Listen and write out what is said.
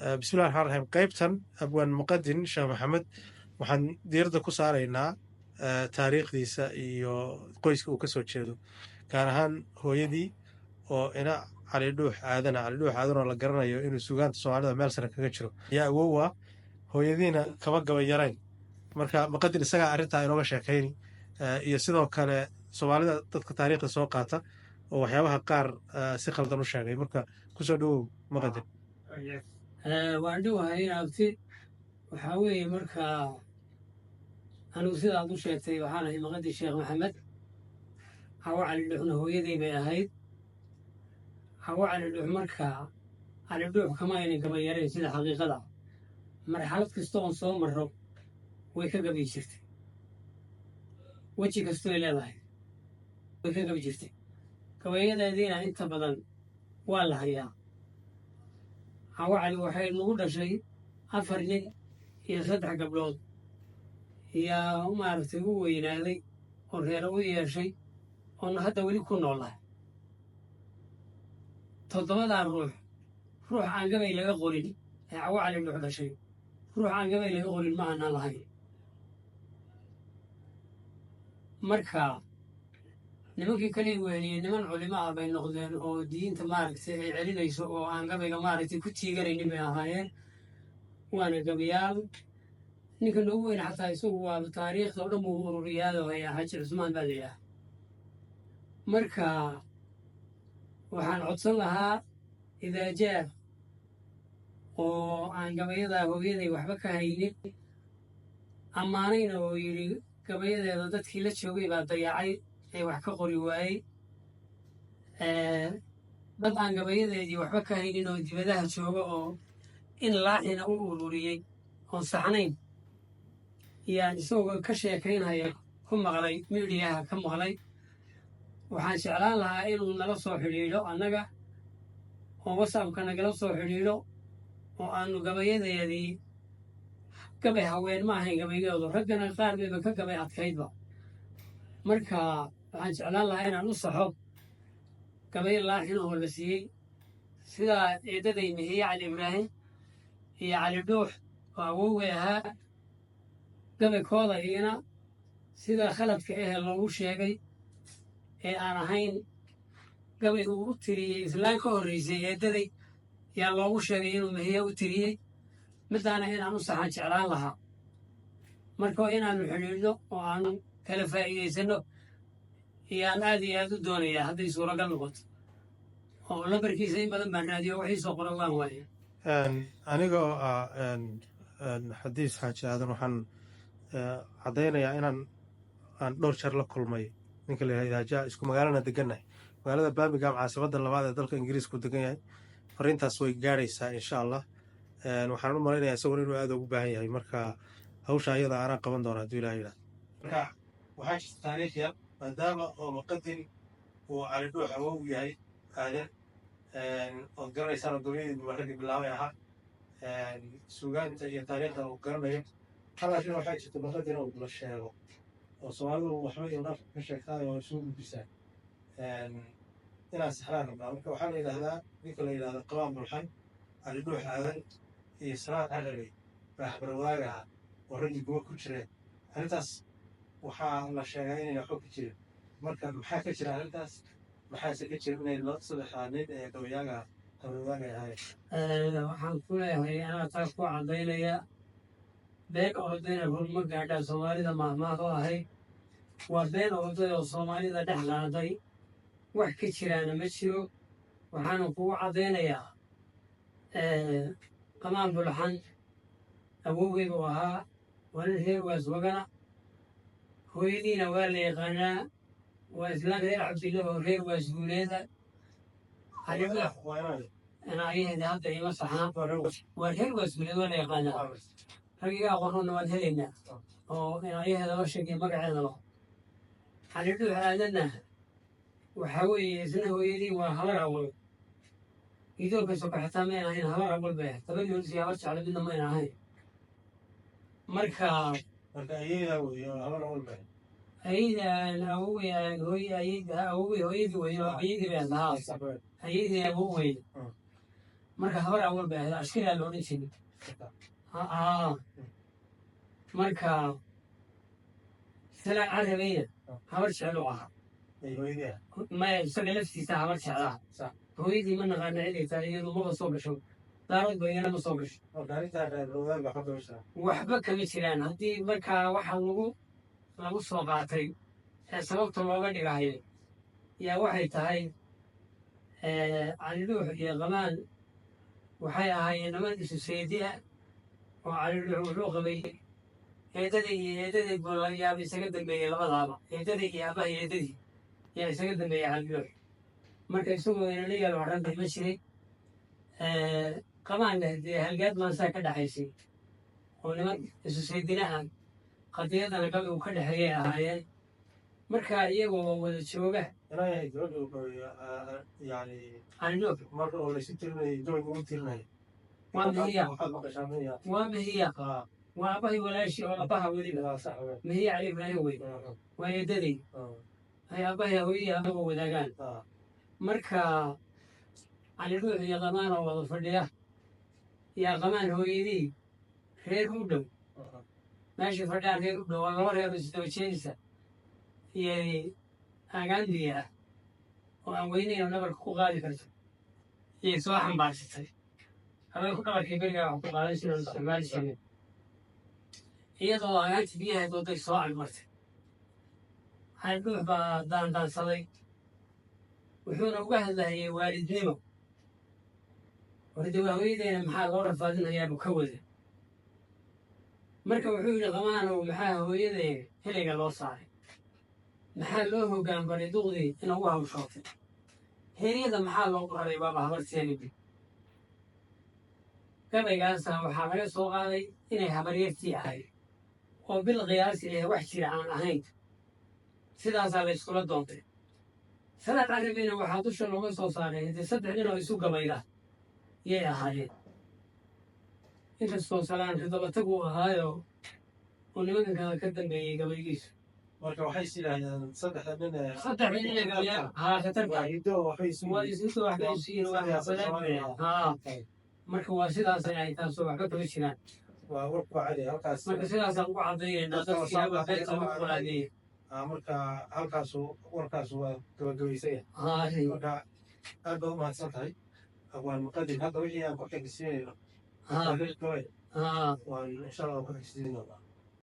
بسم الله الرحمن الرحيم قيبتن أبوان مقدم شاه محمد waxaan diiradda ku saaraynaa taariikhdiisa iyo qoyska uu ka soo jeedo gaar ahaan hooyadii oo ina cali dhuux aadanoo la garanayo inuu sugaanta soomaalida meel sare kaga jiro ayaa awow ah hooyadiina kama gaba yarayn marka muqadin isagaa arrintaa inooga sheekayni iyo sidoo kale soomaalida dadka taariikhda soo qaata oo waxyaabaha qaar si khaldan u sheegay marka kusoo dhawow muqadin waan dhowahay abti waxaa weeye marka anugu sidaad u sheegtay waxaan ahay maqadin sheekh maxamed hawo cali dhuuxna hooyadii bay ahayd hawo cali dhuux marka cali dhuux kama aynan gabayarayn sida xaqiiqada marxalad kasta oon soo marro way ka gabi jirtay weji kastoy leedahay way ka gabi jirtay gabayadeediina inta badan waa la hayaa hawo cali waxay nagu dhashay 4 nin iyo 3 gabdhood yaa maaragtay u weynaaday oo reero u yeeshay oon hadda weli ku noolahay 7 ruux aan gabay laga qorin ee hawo cali dhuux dhashay ruux aan gabay laga qorin ma aanan lahayn marka nimankii kale weheliyey niman culimo ah bay noqdeen oo diinta maaragtay ay celinayso oo aan gabayga maaragtay ku tiiganaynin bay ahaayeen waana gabayaal ninka noogu weyn xataa isagu waa taariikhda oo dhan buu ururiyaado hayaa xaaji cusmaan baa layidhaah marka waxaan codsan lahaa idaajaar oo aan gabayadaa hooyaday waxba ka haynin ammaanayna oo yidhi gabayadeeda dadkii la joogay baa dayacay ee wax ka qori waayey dad aan gabayadeedii waxba ka haynin oo dibadaha jooga oo in laaxina u ururiyey oon saxnayn yaan isagoo ka sheekaynhaya ku maqlay miidiyaha ka maqlay waxaan jeclaan lahaa inuu nala soo xidhiidho annaga oo wasabka nagala soo xidhiidho oo aanu gabayadeedii gabay haween ma ahayn gabaygeedu raggana qaar bayba ka gabay adkaydba marka waxaan jeclaan lahaa inaan u saxo gabay laaxin oo la siiyey sidaa eedaday mihiye cali ibraahim iyo cali dhuux oo awowgay ahaa gabaykooda iyana sida khaladka ahee loogu sheegay ee aan ahayn gabay uu u tiriyey islaan ka horraysay eedaday yaa loogu sheegay inuu mihiye u tiriyey midaana inaan u saxan jeclaan lahaa marka inaannu xidhiidhno oo aanu kala faa'iidaysanno iyaan aad iyo aad u doonayaa hadday suuragal noqoto oo lambarkiisa in badan baan raadiyo waxiisoo qoran waan waaye aniga oo ah xadiis xaaji aadan waxaan caddaynayaa aan dhowr jeer la kulmay ninka la yidhahda idaajaha isku magaalana degannahay magaalada birmingham caasimada labaad ee dalka ingiriisku degan yahay fariintaas way gaadhaysaa insha allah waxaan u malaynayaa isaguna inuu aad ugu baahan yahay marka hawsha ayada aanaa qaban doona hadduu ilaha yidhahdo marka waxaa jirta taariikh yar maadaama oo muqadin uu cali dhuux awow yahay aadan ood garanaysaan oo gabayadii mubaragga bilaabay ahaa sugaanta iyo taariikhda uu garanayo halaasina waxaa jirta muqadin oo la sheego oo soomaalidu waxba iyo nafka ka sheegtaay oo isugu gudbisaan inaan saxraan rabnaa marka waxaa la yidhahdaa ninka la yidhahda qabaan bulxan cali dhuux aadan iyo salaad carabey baa habarwaaga ah oo raggii guba ku jireen arrintaas waxaa la sheegaa inayna waxba ka jirin marka maxaa ka jira arrintaas maxaase ka jira inay 3 nin ee gabayaaga habarwaaga ahaayeen waxaan ku leeyahay anaa taas ku caddaynaya been orodayna rurma gaadhaa soomaalida mahmaahoo ahay waa been oroday oo soomaalida dhex qaaday wax ka jiraana ma jiro waxaana kugu caddaynayaa qamaan bulxan awowgay buu ahaa waa nin reer waaswagana hooyadiina waa la yaqaanaa waa islaan reer cabdillah oo reer waasguuleeda ayaheeda hadda ima saxnaa waa reer waasguuleed waa la yaqaanaa raggigaa qoronna waan helaynaa oo ayaheeda la sheegay magaceedaba cali dhuux aadanna waxaa weeye isna hooyadii waa habar awal idoolka sokaxataa mayn ahayn habar awal bay ahayd tabayoolisi habar jecla midna mayn ahayn marka ayada wey habar awal bay awowey hooyadii wey ayadii bay ahayd ayadii awow wey marka habar awal bay ahayd askariyaa la odhan jiray marka salaan carabeyna habar jecel u ahaa maya isaga laftiisa habar jeclaha hooyadii ma naqaana ciday tahay iyadu maba soo gasho daarood ba iyana ma soo gasho waxba kama jiraan haddii markaa waxa lagu soo qaatay ee sababta looga dhigahayo yaa waxay tahay caliluux iyo qamaan waxay ahaayeen niman isu seedi ah oo caliluux wuxuu qabay eedadii iyo eedadii buu la yaaba isaga dambeeyey labadaaba eedadii iyo aabaha eedadii yaa isaga dambeeyey caliluux marka isagoo inanayaal waxranta ma jiray qamaanna dee halgaad maasaa ka dhaxaysay oo niman isu seedinaha qadiyadana gabi uu ka dhexeeyay ahaayeen marka iyagoo wada jooga waa mihiya waa abahay walaashi oo abaha weliba mihiya cali ibraahim wey waa eedaday ay abahay hooyadii abagoo wadaagaan marka caliluux iyo qamaan oo wada fadhiya yaa qamaan hooyadii reer u dhow meeshii fadhiyaan reer u dhow oo laba reer isdaba jeedisa iyo agaandiya ah oo aan weynayno nabarka ku qaadi karto iyay soo xambaarsatay habay ku dhabarkii berigaa wax ku qaadan jireen isticmaali jireen iyadoo agaanti biyaha dooday soo agmartay caliluux baa daandaansaday wuxuuna uga hadlahayay waalidnimo warde waa hooyadeena maxaa loo rafaadinayaabuu ka wada marka wuxuu yidhi qamaanow maxaa hooyadeena helayga loo saaray maxaa loo hoggaan baray duqdii ina u hawshootay heeryada maxaa loo qoraray baaba habarteenibi gabaygaasa waxaa laga soo qaaday inay habaryartii ahayd oo bil qiyaasi ah wax jira aan ahayn sidaasaa la yskula doontay salaad carabina waxaa dusha looga soo saaray dee 3 nin oo isu gabayda yay ahaayeen inkastoo salaan ridabatagu ahaayo oo nimankan kale ka dambeeyey gabaygiisu marka waxay sidaahdeen 3 nin marka waa sidaas ay taasoo wax ka taba jiraan marka sidaasaan ugu cadaynaynaa dadkiiaba beerta lagu qolaadeeyey marka halkaasu warkaasu waa gabagabaysaya marka aad baad u mahadsan tahay waan muqadim hadda wixii aan ku xigsiinayno waan insha allah ku xigsiinayno